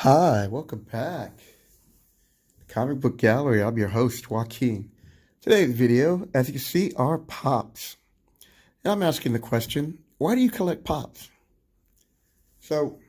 Hi, welcome back. Comicbook Gallery, I'm your host, Joaquin. Today's video, as you can see, are pops. And I'm asking the question, why do you collect pops? So,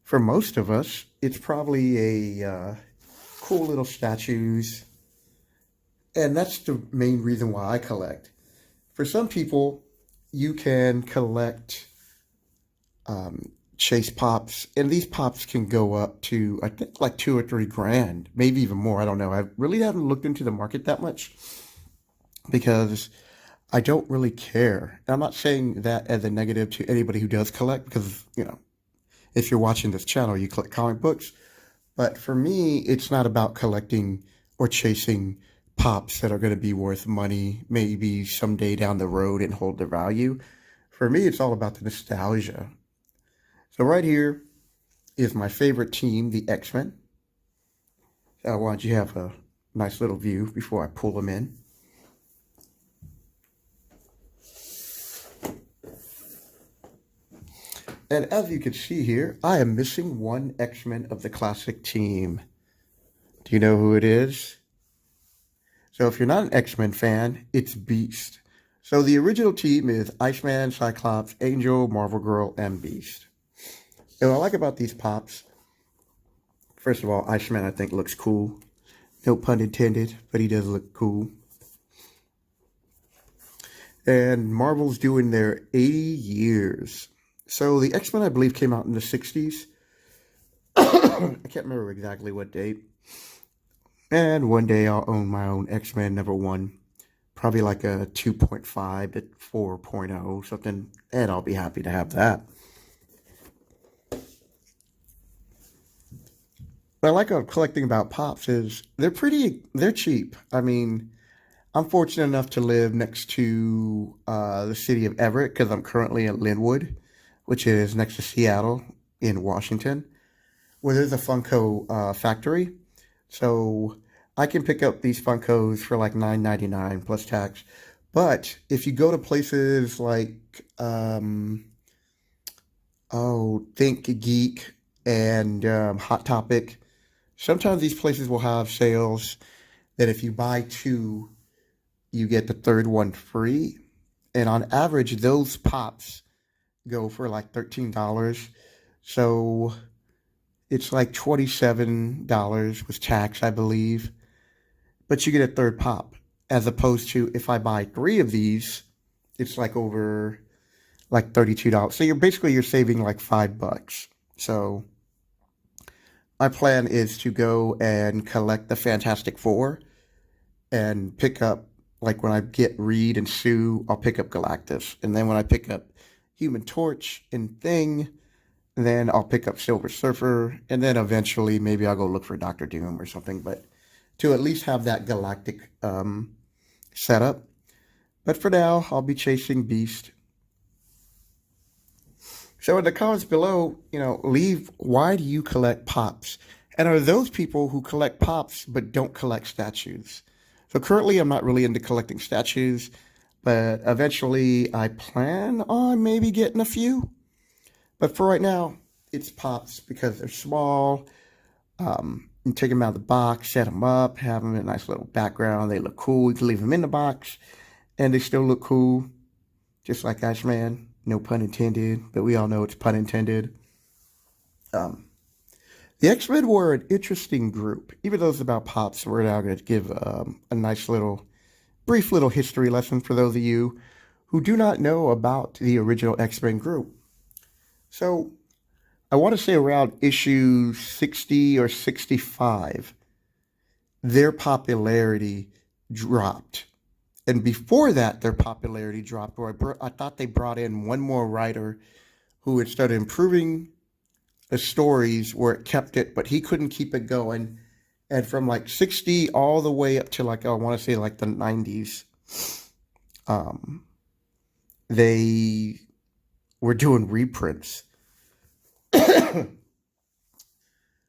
for most of us, it's probably cool little statues, and that's the main reason why I collect. For some people, you can collect chase pops, and these pops can go up to I think like 2 or 3 grand, maybe even more. I don't know. I really haven't looked into the market that much because I don't really care. And I'm not saying that as a negative to anybody who does collect, because if you're watching this channel, you collect comic books. But for me, it's not about collecting or chasing pops that are going to be worth money, maybe someday down the road and hold their value. For me, it's all about the nostalgia. So right here is my favorite team, the X-Men. I want you to have a nice little view before I pull them in. And as you can see here, I am missing one X-Men of the classic team. Do you know who it is? So if you're not an X-Men fan, it's Beast. So the original team is Iceman, Cyclops, Angel, Marvel Girl, and Beast. And what I like about these pops, first of all, Iceman I think looks cool. No pun intended, but he does look cool. And Marvel's doing their 80 years. So the X-Men, I believe, came out in the 60s. I can't remember exactly what date. And one day I'll own my own X-Men #1. Probably like a 2.5 to 4.0, something. And I'll be happy to have that. What I like about collecting about pops is they're cheap. I mean, I'm fortunate enough to live next to the city of Everett because I'm currently in Linwood, which is next to Seattle in Washington, where there's a Funko factory. So I can pick up these Funkos for like $9.99 plus tax. But if you go to places like, Think Geek and Hot Topic, sometimes these places will have sales that if you buy two, you get the third one free. And on average, those pops go for like $13. So it's like $27 with tax, I believe. But you get a third pop. As opposed to if I buy 3 of these, it's like over like $32. So you're saving like $5. So my plan is to go and collect the Fantastic Four and pick up, like when I get Reed and Sue, I'll pick up Galactus. And then when I pick up Human Torch and Thing, then I'll pick up Silver Surfer. And then eventually maybe I'll go look for Doctor Doom or something. But to at least have that galactic setup. But for now, I'll be chasing Beast. So in the comments below, leave why do you collect pops? And are those people who collect pops but don't collect statues? So currently I'm not really into collecting statues, but eventually I plan on maybe getting a few. But for right now, it's pops because they're small. You take them out of the box, set them up, have them in a nice little background. They look cool. You can leave them in the box, and they still look cool, just like Iceman. No pun intended, but we all know it's pun intended. The X-Men were an interesting group. Even though it's about pops, we're now going to give a nice brief little history lesson for those of you who do not know about the original X-Men group. So, I want to say around issue 60 or 65, their popularity dropped. And before that, their popularity dropped, where I thought they brought in one more writer who had started improving the stories where it kept it, but he couldn't keep it going. And from like 60 all the way up to like, I want to say like the 90s, they were doing reprints.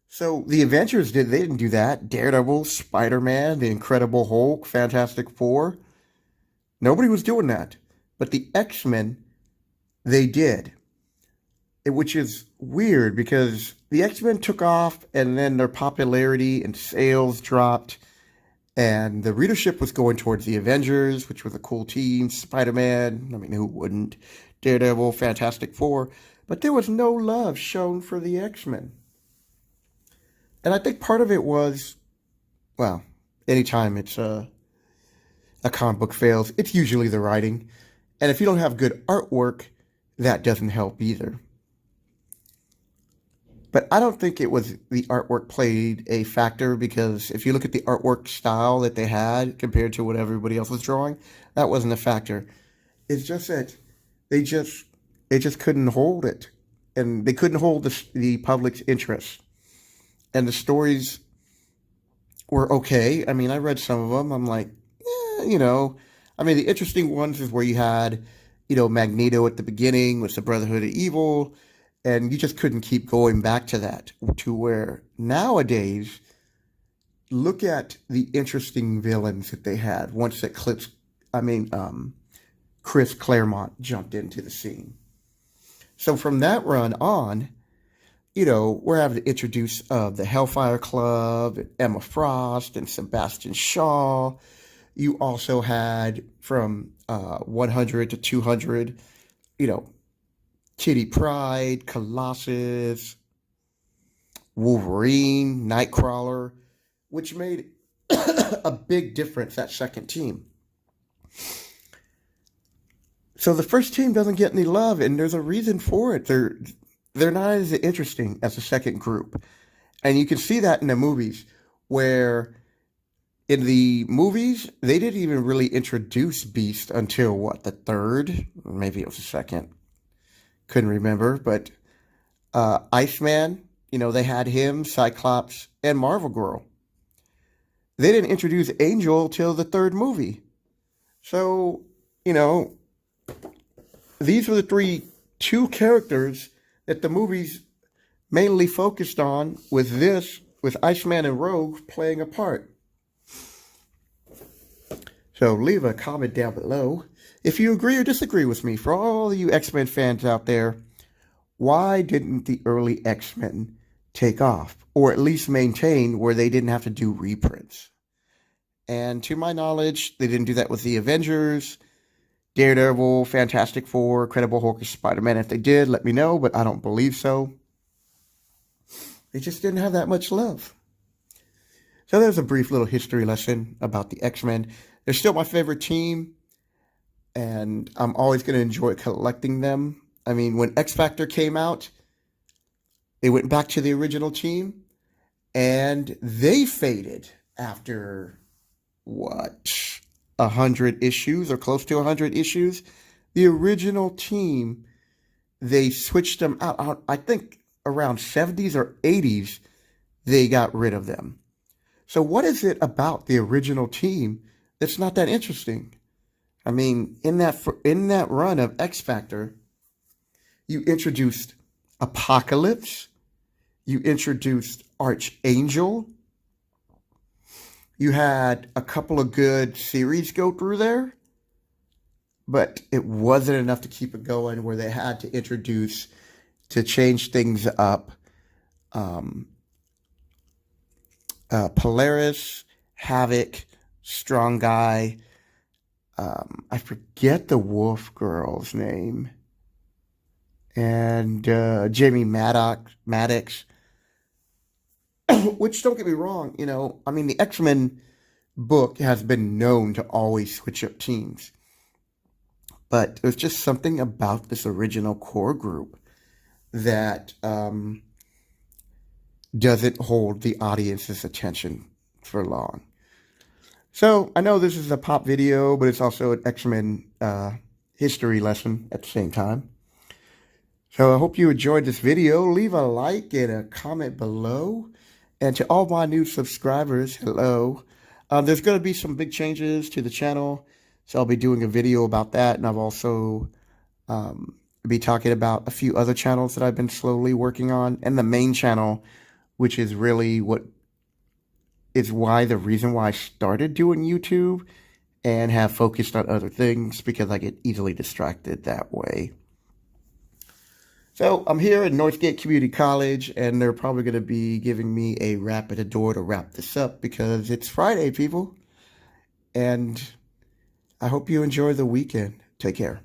So the Avengers they didn't do that. Daredevil, Spider-Man, the Incredible Hulk, Fantastic Four. Nobody was doing that. But the X-Men, they did. which is weird because the X-Men took off and then their popularity and sales dropped. And the readership was going towards the Avengers, which was a cool team, Spider-Man, I mean, who wouldn't? Daredevil, Fantastic Four. But there was no love shown for the X-Men. And I think part of it was, well, anytime it's a comic book fails, it's usually the writing. And if you don't have good artwork, that doesn't help either. But I don't think it was the artwork played a factor, because if you look at the artwork style that they had compared to what everybody else was drawing, that wasn't a factor. It's just that they just couldn't hold it. And they couldn't hold the public's interest. And the stories were okay. I mean, I read some of them. I'm like, I mean, the interesting ones is where you had, Magneto at the beginning was the Brotherhood of Evil. And you just couldn't keep going back to that, to where nowadays, look at the interesting villains that they had once that Chris Claremont jumped into the scene. So from that run on, we're having to introduce the Hellfire Club, Emma Frost, and Sebastian Shaw. You also had from 100 to 200, Kitty Pryde, Colossus, Wolverine, Nightcrawler, which made a big difference, that second team. So the first team doesn't get any love, and there's a reason for it. They're not as interesting as the second group. And you can see that in the movies, where in the movies, they didn't even really introduce Beast until, the third? Maybe it was the second. Couldn't remember, but Iceman, they had him, Cyclops, and Marvel Girl. They didn't introduce Angel till the third movie. So, these were the two characters that the movies mainly focused on, with Iceman and Rogue playing a part. So leave a comment down below if you agree or disagree with me. For all you X-Men fans out there, why didn't the early X-Men take off? Or at least maintain where they didn't have to do reprints? And to my knowledge, they didn't do that with the Avengers, Daredevil, Fantastic Four, Incredible Hulk, and Spider-Man. If they did, let me know, but I don't believe so. They just didn't have that much love. So there's a brief little history lesson about the X-Men. They're still my favorite team, and I'm always going to enjoy collecting them. I mean, when X Factor came out, they went back to the original team, and they faded after, 100 issues or close to 100 issues? The original team, they switched them out. I think around 70s or 80s, they got rid of them. So what is it about the original team that's not that interesting? I mean, in that run of X Factor, you introduced Apocalypse, you introduced Archangel, you had a couple of good series go through there, but it wasn't enough to keep it going, where they had to change things up. Polaris, Havoc, Strong Guy, I forget the Wolf Girl's name, and Jamie Maddox, which, don't get me wrong, I mean, the X-Men book has been known to always switch up teams, but there's just something about this original core group that doesn't hold the audience's attention for long. So I know this is a pop video, but it's also an X-Men history lesson at the same time. So I hope you enjoyed this video. Leave a like and a comment below. And to all my new subscribers, hello. There's going to be some big changes to the channel, so I'll be doing a video about that. And I've also be talking about a few other channels that I've been slowly working on. And the main channel, which is really the reason why I started doing YouTube and have focused on other things, because I get easily distracted that way. So I'm here at Northgate Community College, and they're probably going to be giving me a rap at the door to wrap this up because it's Friday, people. And I hope you enjoy the weekend. Take care.